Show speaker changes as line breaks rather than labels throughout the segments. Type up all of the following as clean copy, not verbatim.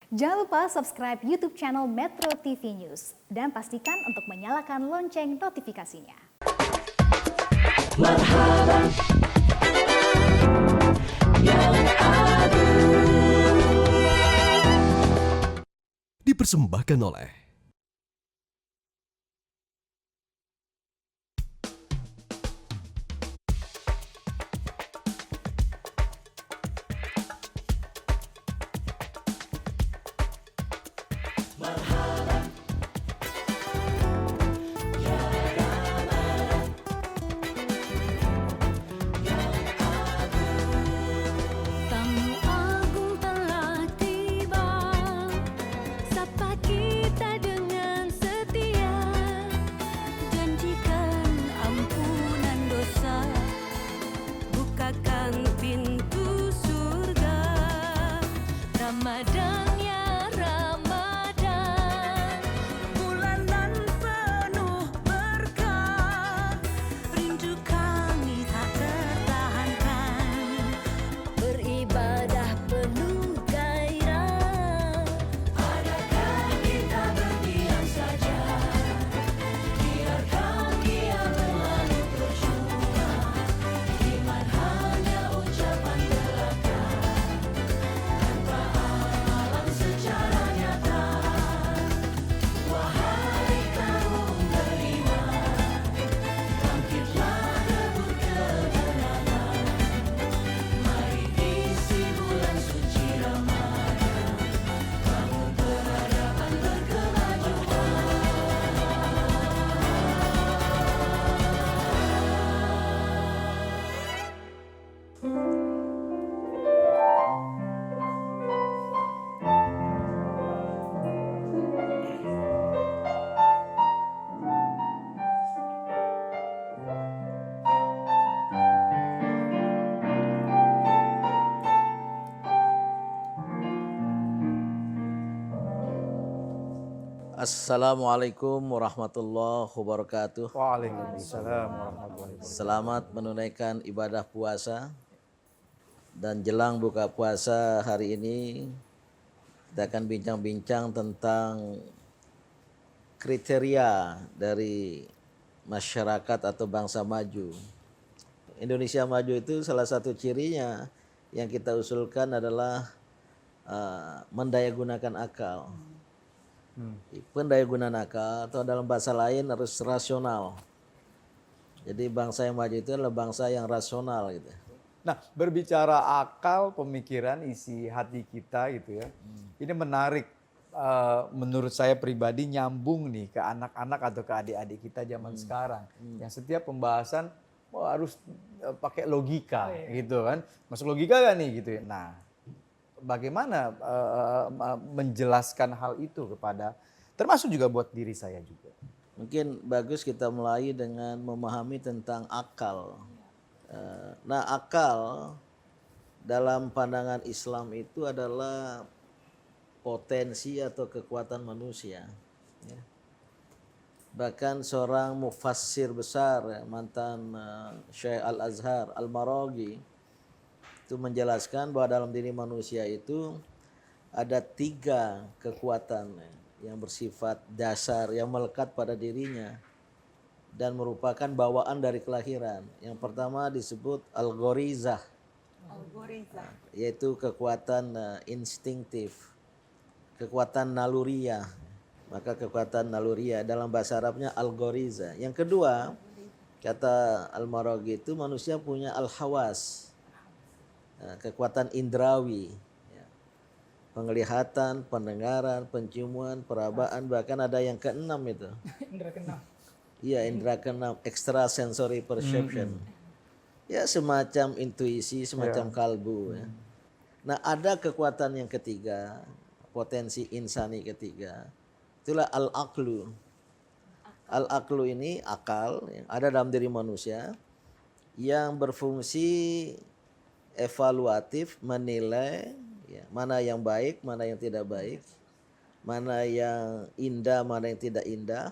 Jangan lupa subscribe YouTube channel Metro TV News dan pastikan untuk menyalakan lonceng notifikasinya.
Dipersembahkan oleh
Tamu agung telah tiba, sapa kita dengan setia, janjikan ampunan dosa, bukakan pintu surga. Ramadan ya Ramadan, bulan nan penuh berkah, rindu kami tak tertahankan, beribadah penuh gairah. Adakah kita berdiam saja, biarkan dia berlalu percuma, iman hanya ucapan belaka, tanpa amalan secara nyata. Wahai kaum beriman, bangkitlah rebut kebenaran, mari isi bulan suci Ramadan, bangun peradaban berkemajuan.
Assalamualaikum warahmatullahi wabarakatuh.
Waalaikumsalam warahmatullahi wabarakatuh.
Selamat menunaikan ibadah puasa dan jelang buka puasa hari ini kita akan bincang-bincang tentang kriteria dari masyarakat atau bangsa maju. Indonesia maju itu salah satu cirinya yang kita usulkan adalah mendayagunakan akal. Pendayagunaan akal atau dalam bahasa lain harus rasional. Jadi bangsa yang maju itu adalah bangsa yang rasional gitu.
Nah, berbicara akal, pemikiran, isi hati kita gitu ya. Ini menarik menurut saya pribadi, nyambung nih ke anak-anak atau ke adik-adik kita zaman sekarang. Yang setiap pembahasan harus pakai logika gitu kan. Masuk logika gak nih gitu ya. Nah, bagaimana menjelaskan hal itu kepada, termasuk juga buat diri saya juga.
Mungkin bagus kita mulai dengan memahami tentang akal. Nah, akal dalam pandangan Islam itu adalah potensi atau kekuatan manusia. Ya. Bahkan seorang mufassir besar, ya, mantan Syekh Al-Azhar, Al-Maraghi, itu menjelaskan bahwa dalam diri manusia itu ada 3 kekuatan yang bersifat dasar, yang melekat pada dirinya dan merupakan bawaan dari kelahiran. Yang pertama disebut al-ghorizah, yaitu kekuatan instingtif, kekuatan naluriah. Maka kekuatan naluriah dalam bahasa Arabnya al-ghorizah. Yang kedua, kata Al-Maraghi itu manusia punya al-hawas, kekuatan indrawi, ya. Penglihatan, pendengaran, penciuman, perabaan, bahkan ada yang keenam itu.
Indra keenam.
Iya, indra keenam, extrasensory perception. Ya, semacam intuisi, semacam kalbu. Ya. Nah, ada kekuatan yang ketiga, potensi insani ketiga, itulah al-aqlu. Al-aqlu ini akal yang ada dalam diri manusia yang berfungsi evaluatif, menilai ya, mana yang baik, mana yang tidak baik, mana yang indah, mana yang tidak indah,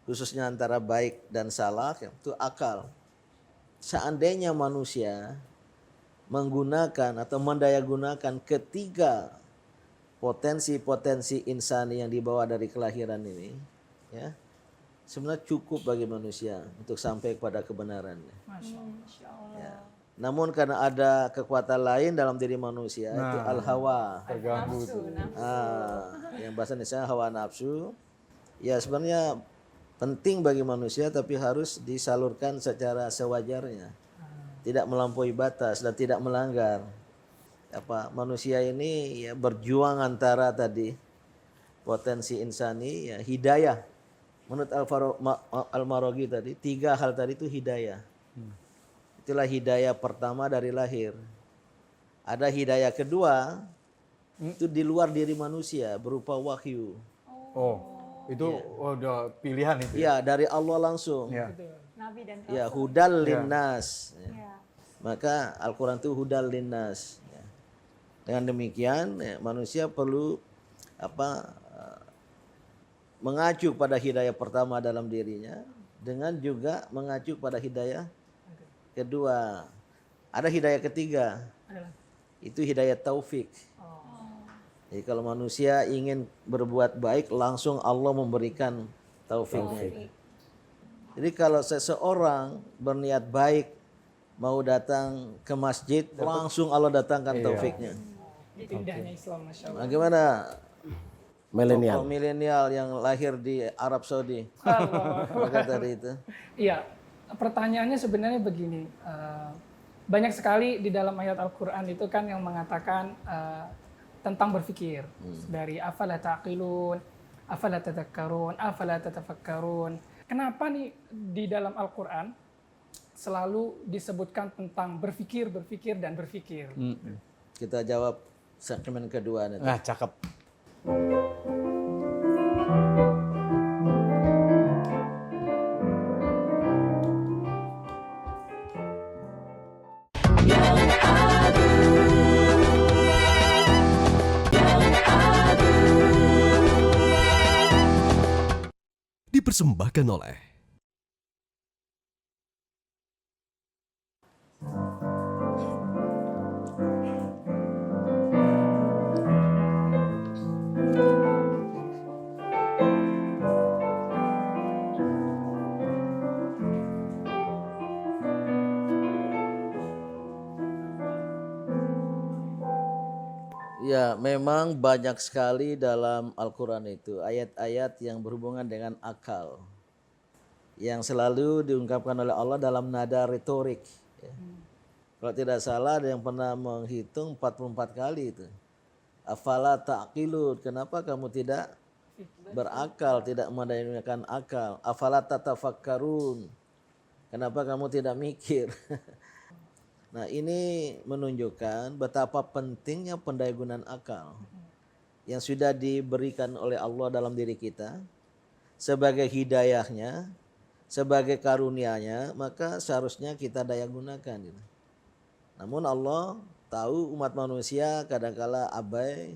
khususnya antara baik dan salah, itu akal. Seandainya manusia menggunakan atau mendayagunakan ketiga potensi-potensi insani yang dibawa dari kelahiran ini, ya, sebenarnya cukup bagi manusia untuk sampai kepada kebenaran.
Masya Allah.
Ya. Namun karena ada kekuatan lain dalam diri manusia, itu al-hawa.
Terganggu
Nafsu,
tuh.
nafsu.
Yang bahasa Indonesia hawa nafsu. Ya sebenarnya penting bagi manusia tapi harus disalurkan secara sewajarnya. Tidak melampaui batas dan tidak melanggar. Manusia ini ya berjuang antara tadi potensi insani, ya hidayah. Menurut Al-Maraghi tadi, 3 hal tadi itu hidayah. Itulah hidayah pertama dari lahir. Ada hidayah kedua, itu di luar diri manusia, berupa wahyu.
Oh, itu udah pilihan itu.
Ya, dari Allah langsung.
Ya.
Betul. Nabi dan
Ya, hudal linnas. Ya.
Ya.
Maka Al-Quran itu hudal linnas. Ya. Dengan demikian, ya, manusia perlu mengacu pada hidayah pertama dalam dirinya, dengan juga mengacu pada hidayah kedua. Ada hidayah ketiga,
Adalah.
itu hidayah taufik. Jadi kalau manusia ingin berbuat baik, langsung Allah memberikan taufiknya. Jadi kalau seseorang berniat baik, mau datang ke masjid, langsung Allah datangkan taufiknya.
Itu indahnya Islam, Masya Allah.
Bagaimana
Milenial.
tokoh milenial yang lahir di Arab Saudi? Maka tadi itu.
Iya, pertanyaannya sebenarnya begini. Banyak sekali di dalam ayat Al-Quran itu kan yang mengatakan tentang berpikir. Dari afala taqilun, afala tadhakkarun, afala tatafakkarun. Kenapa nih di dalam Al-Quran selalu disebutkan tentang berpikir, berpikir, dan berpikir?
Kita jawab segmen kedua nanti.
Nah, cakep.
Dipersembahkan oleh
Ya, memang banyak sekali dalam Al-Quran itu ayat-ayat yang berhubungan dengan akal, yang selalu diungkapkan oleh Allah dalam nada retorik. Ya. Kalau tidak salah ada yang pernah menghitung 44 kali itu. Afala ta'qilun, kenapa kamu tidak berakal, tidak menggunakan akal? Afala tatafakkarun, kenapa kamu tidak mikir? Nah, ini menunjukkan betapa pentingnya pendayagunaan akal yang sudah diberikan oleh Allah dalam diri kita sebagai hidayahnya, sebagai karunia-Nya, maka seharusnya kita daya gunakan. Gitu. Namun Allah tahu umat manusia kadangkala abai,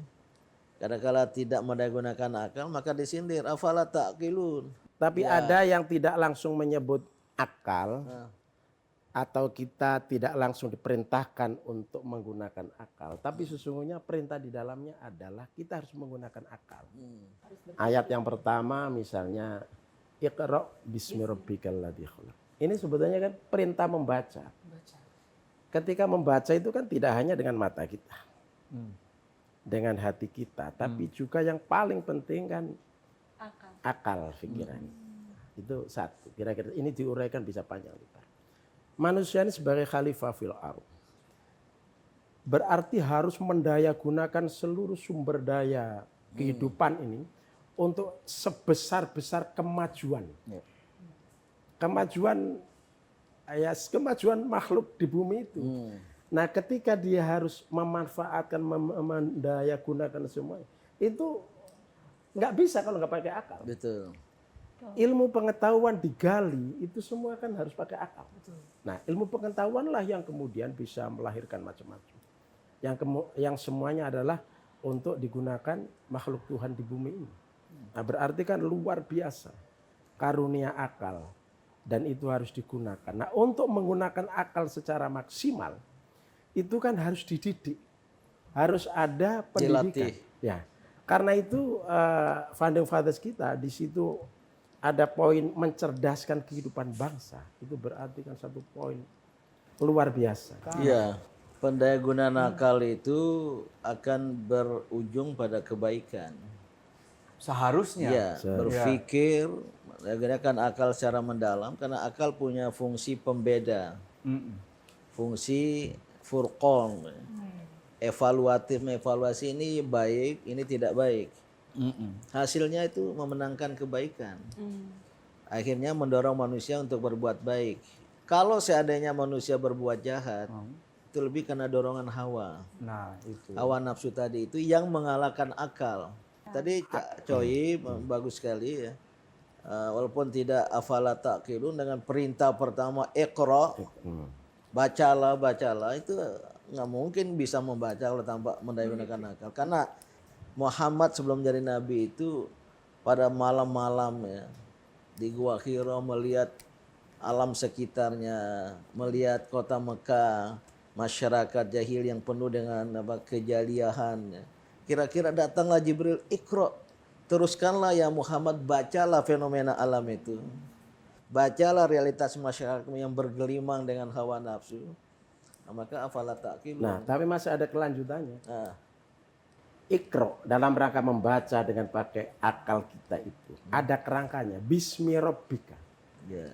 kadangkala tidak mendayagunakan akal, maka disindir, afala ta'qilun.
Tapi ada yang tidak langsung menyebut akal, atau kita tidak langsung diperintahkan untuk menggunakan akal. Tapi sesungguhnya perintah di dalamnya adalah kita harus menggunakan akal. Ayat yang pertama misalnya, Iqra' bismi rabbikal ladzi khalaq. Ini sebetulnya kan perintah membaca. Ketika membaca itu kan tidak hanya dengan mata kita, dengan hati kita, tapi juga yang paling penting kan akal pikiran. Itu satu. Kira-kira ini diuraikan bisa panjang lebar. Manusia ini sebagai khalifah fil ardh berarti harus mendayagunakan seluruh sumber daya kehidupan ini untuk sebesar-besar kemajuan. Kemajuan makhluk di bumi itu. Nah, ketika dia harus memanfaatkan, mendayagunakan semua itu nggak bisa kalau nggak pakai akal.
Betul.
Ilmu pengetahuan digali itu semua kan harus pakai akal. Nah, ilmu pengetahuanlah yang kemudian bisa melahirkan macam-macam. Yang semuanya adalah untuk digunakan makhluk Tuhan di bumi ini. Nah, berarti kan luar biasa karunia akal dan itu harus digunakan. Nah, untuk menggunakan akal secara maksimal itu kan harus dididik. Harus ada pendidikan.
Dilatih.
Ya. Karena itu founding fathers kita di situ ada poin mencerdaskan kehidupan bangsa. Itu berarti kan satu poin luar biasa.
Iya, pendayagunaan akal itu akan berujung pada kebaikan.
Seharusnya.
Iya, berpikir menggunakan akal secara mendalam karena akal punya fungsi pembeda, fungsi furqan, evaluatif, mengevaluasi ini baik, ini tidak baik. Hasilnya itu memenangkan kebaikan. Akhirnya mendorong manusia untuk berbuat baik. Kalau seandainya manusia berbuat jahat, itu lebih karena dorongan hawa.
Nah, itu.
Hawa nafsu tadi itu yang mengalahkan akal. Tadi Cak Coy bagus sekali ya. Walaupun tidak afala taqilun dengan perintah pertama iqra, bacalah itu nggak mungkin bisa membaca kalau tanpa menggunakan akal. Karena Muhammad sebelum jadi nabi itu pada malam-malam ya di Gua Hira melihat alam sekitarnya, melihat kota Mekah, masyarakat jahil yang penuh dengan kejaliahan. Ya. Kira-kira datanglah Jibril, Iqra, teruskanlah ya Muhammad, bacalah fenomena alam itu. Bacalah realitas masyarakat yang bergelimang dengan hawa nafsu. Nah, maka afala taqilun.
Nah, tapi masih ada kelanjutannya.
Nah,
Iqra dalam rangka membaca dengan pakai akal kita itu. Ada kerangkanya, Bismi Rabbika.
ya.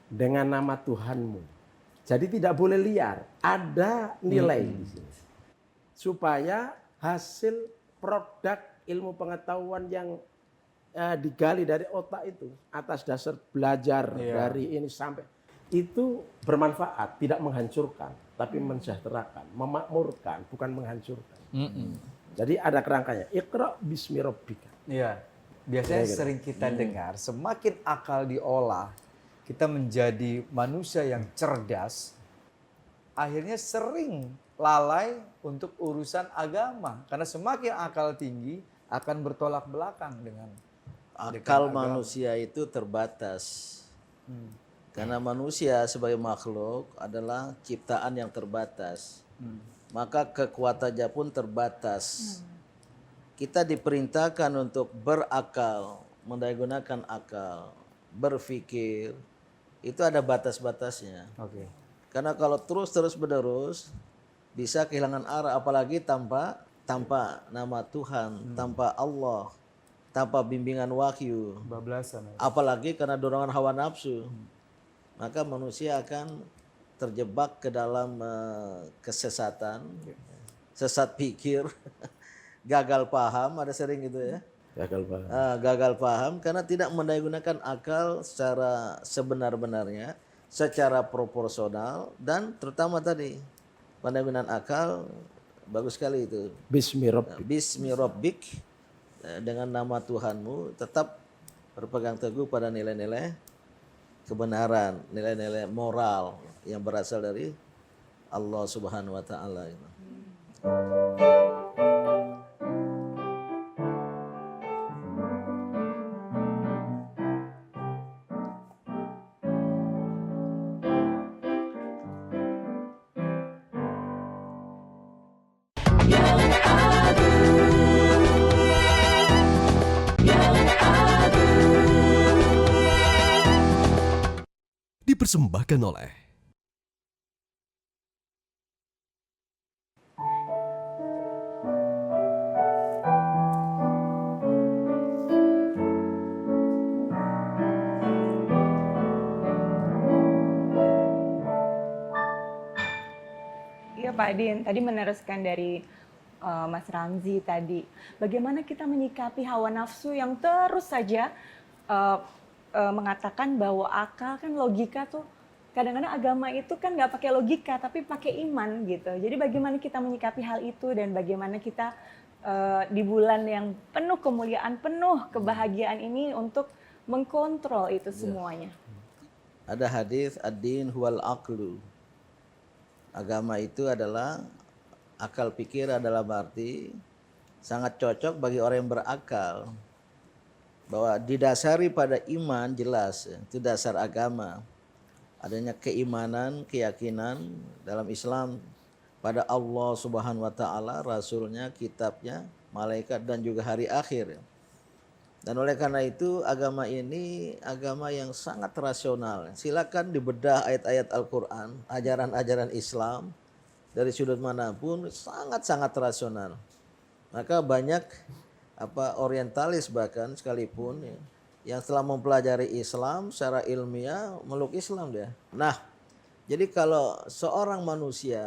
Dengan nama Tuhanmu. Jadi tidak boleh liar, ada nilai di sini. Supaya hasil produk ilmu pengetahuan yang digali dari otak itu atas dasar belajar dari ini sampai itu bermanfaat, tidak menghancurkan, tapi mensejahterakan, memakmurkan, bukan menghancurkan. Jadi ada kerangkanya. Iqra bismi rabbika.
Iya. Biasanya sering kita dengar, semakin akal diolah, kita menjadi manusia yang cerdas, akhirnya sering lalai untuk urusan agama. Karena semakin akal tinggi akan bertolak belakang dengan
Akal
agama.
manusia itu terbatas. Karena manusia sebagai makhluk adalah ciptaan yang terbatas. Maka kekuatannya pun terbatas. Kita diperintahkan untuk berakal, menggunakan akal, berpikir. Itu ada batas-batasnya.
Oke.
Karena kalau terus menerus bisa kehilangan arah, apalagi tanpa nama Tuhan, tanpa Allah, tanpa bimbingan wahyu,
Bablasan.
apalagi karena dorongan hawa nafsu, maka manusia akan terjebak ke dalam kesesatan, sesat pikir, gagal paham, ada sering gitu ya.
Gagal paham.
Gagal paham karena tidak menggunakan akal secara sebenar-benarnya, secara proporsional, dan terutama tadi penggunaan akal bagus sekali itu.
Bismi rabbika.
Bismi Rabbik, dengan nama Tuhanmu, tetap berpegang teguh pada nilai-nilai kebenaran, nilai-nilai moral yang berasal dari Allah Subhanahu wa taala.
Dipersembahkan oleh
Iya Pak Din, tadi meneruskan dari Mas Ramzi tadi. Bagaimana kita menyikapi hawa nafsu yang terus saja mengatakan bahwa akal kan logika tuh, kadang-kadang agama itu kan nggak pakai logika tapi pakai iman gitu. Jadi bagaimana kita menyikapi hal itu dan bagaimana kita di bulan yang penuh kemuliaan, penuh kebahagiaan ini untuk mengkontrol itu semuanya.
Ada hadis ad-din huwal aqlu. Agama itu adalah akal pikir, adalah berarti sangat cocok bagi orang yang berakal. Bahwa didasari pada iman, jelas itu dasar agama. Adanya keimanan, keyakinan dalam Islam pada Allah Subhanahu wa taala, rasulnya, kitabnya, malaikat dan juga hari akhir. Dan oleh karena itu agama ini agama yang sangat rasional. Silakan dibedah ayat-ayat Al-Quran, ajaran-ajaran Islam dari sudut manapun sangat-sangat rasional. Maka banyak orientalis bahkan sekalipun ya, yang setelah mempelajari Islam secara ilmiah meluk Islam dia. Nah, jadi kalau seorang manusia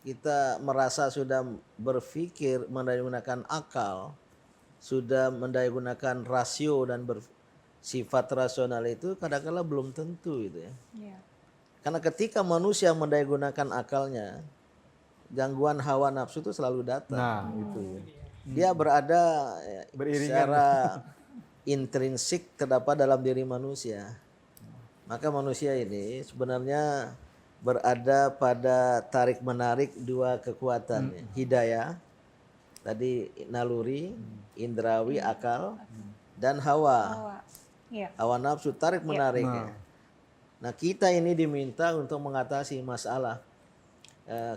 kita merasa sudah berpikir menggunakan akal, sudah menggunakan rasio dan bersifat rasional itu kadang-kadang belum tentu itu ya. Karena ketika manusia menggunakan akalnya, gangguan hawa nafsu itu selalu datang.
Nah, itu ya.
Dia berada
Beriringan.
secara intrinsik terdapat dalam diri manusia. Maka manusia ini sebenarnya berada pada tarik menarik dua kekuatan, hidayah tadi naluri, indrawi, akal, dan hawa.
Iya.
Hawa nafsu tarik menarik. Ya. Nah kita ini diminta untuk mengatasi masalah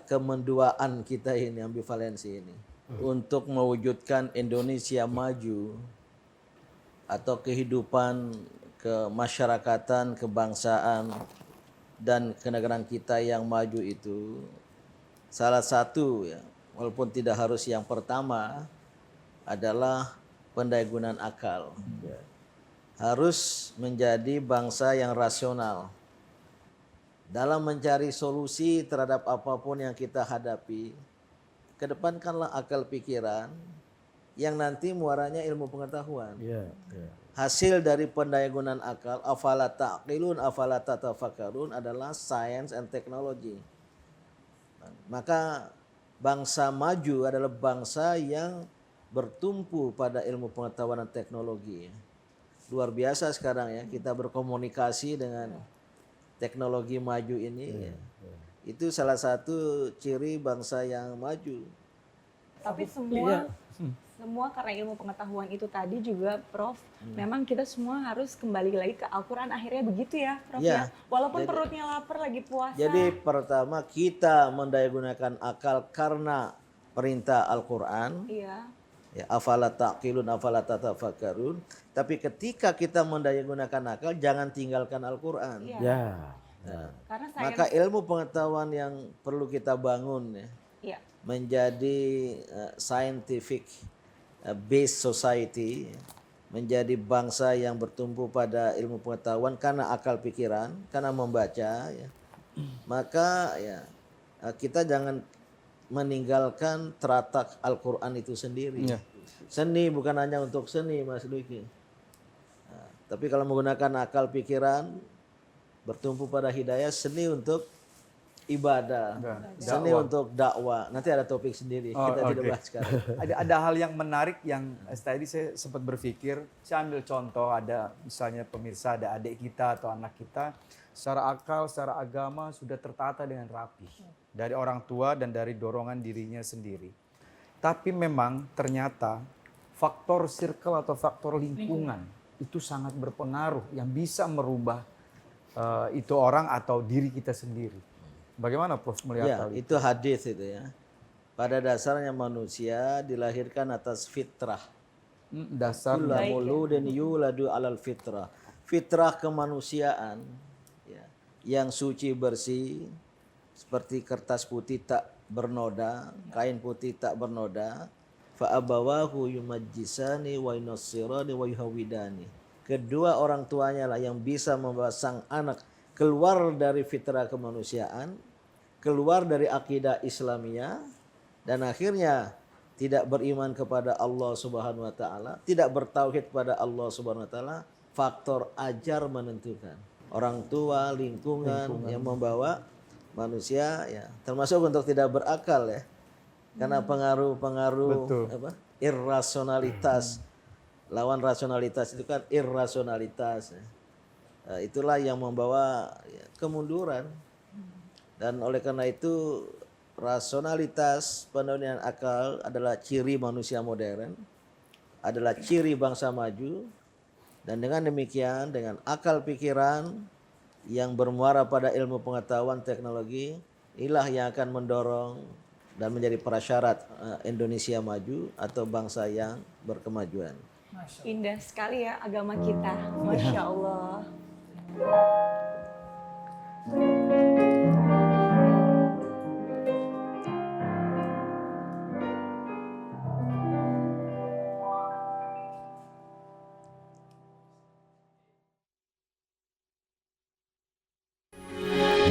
kemenduaan kita ini, ambivalensi ini, untuk mewujudkan Indonesia maju atau kehidupan kemasyarakatan, kebangsaan dan kenegaraan kita yang maju itu salah satu ya, walaupun tidak harus yang pertama adalah pendayagunaan akal. Harus menjadi bangsa yang rasional dalam mencari solusi terhadap apapun yang kita hadapi. Kedepankanlah akal pikiran yang nanti muaranya ilmu pengetahuan. Hasil dari pendayagunaan akal, afala taqilun, afala tatafakkarun adalah science and technology. Maka bangsa maju adalah bangsa yang bertumpu pada ilmu pengetahuan dan teknologi. Luar biasa sekarang ya, kita berkomunikasi dengan teknologi maju ini. Itu salah satu ciri bangsa yang maju.
Tapi semua karena ilmu pengetahuan itu tadi juga Prof, memang kita semua harus kembali lagi ke Al-Quran, akhirnya begitu ya Prof ya. Walaupun perutnya lapar lagi puasa.
Jadi pertama kita mendayagunakan akal karena perintah Al-Quran.
Iya.
Ya, afala taqilun, afala tatafakkarun. Tapi ketika kita mendayagunakan akal, jangan tinggalkan Al-Quran.
Iya.
Ya.
Nah,
Karena
maka ilmu pengetahuan yang perlu kita bangun ya,
iya.
menjadi scientific based society, menjadi bangsa yang bertumpu pada ilmu pengetahuan karena akal pikiran, karena membaca ya. Maka ya kita jangan meninggalkan teratak Al-Quran itu sendiri. Seni bukan hanya untuk seni Mas Luki. Nah, tapi kalau menggunakan akal pikiran bertumpu pada hidayah, seni untuk ibadah, seni untuk dakwah. Nanti ada topik sendiri, kita tidak bahas sekarang.
Ada hal yang menarik yang tadi saya sempat berpikir, saya ambil contoh, ada misalnya pemirsa, ada adik kita atau anak kita, secara akal, secara agama sudah tertata dengan rapi. Dari orang tua dan dari dorongan dirinya sendiri. Tapi memang ternyata faktor circle atau faktor lingkungan itu sangat berpengaruh yang bisa merubah itu orang atau diri kita sendiri. Bagaimana Prof melihat hal itu?
Itu hadis itu ya. Pada dasarnya manusia dilahirkan atas fitrah.
Dasar
Kullu mauludin yuladu alal fitrah. Fitrah kemanusiaan ya, yang suci bersih seperti kertas putih tak bernoda, kain putih tak bernoda. Fa abawahu yumajjisani wa yunassirani wa yuhawidani. Kedua orang tuanya lah yang bisa membawa sang anak keluar dari fitrah kemanusiaan, keluar dari akidah Islamiyah, dan akhirnya tidak beriman kepada Allah Subhanahu wa taala, tidak bertauhid kepada Allah Subhanahu wa taala. Faktor ajar menentukan. Orang tua, lingkungan yang membawa manusia ya, termasuk untuk tidak berakal ya. Karena pengaruh-pengaruh irrasionalitas. Lawan rasionalitas itu kan irrasionalitas. Itulah yang membawa ya, kemunduran. Dan oleh karena itu rasionalitas, pendayagunaan akal adalah ciri manusia modern, adalah ciri bangsa maju. Dan dengan demikian, dengan akal pikiran yang bermuara pada ilmu pengetahuan teknologi, inilah yang akan mendorong dan menjadi prasyarat Indonesia maju atau bangsa yang berkemajuan.
Masya Allah.
Indah sekali ya agama kita, Masya Allah.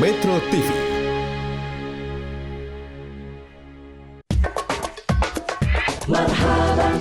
Metro TV.
Marhaban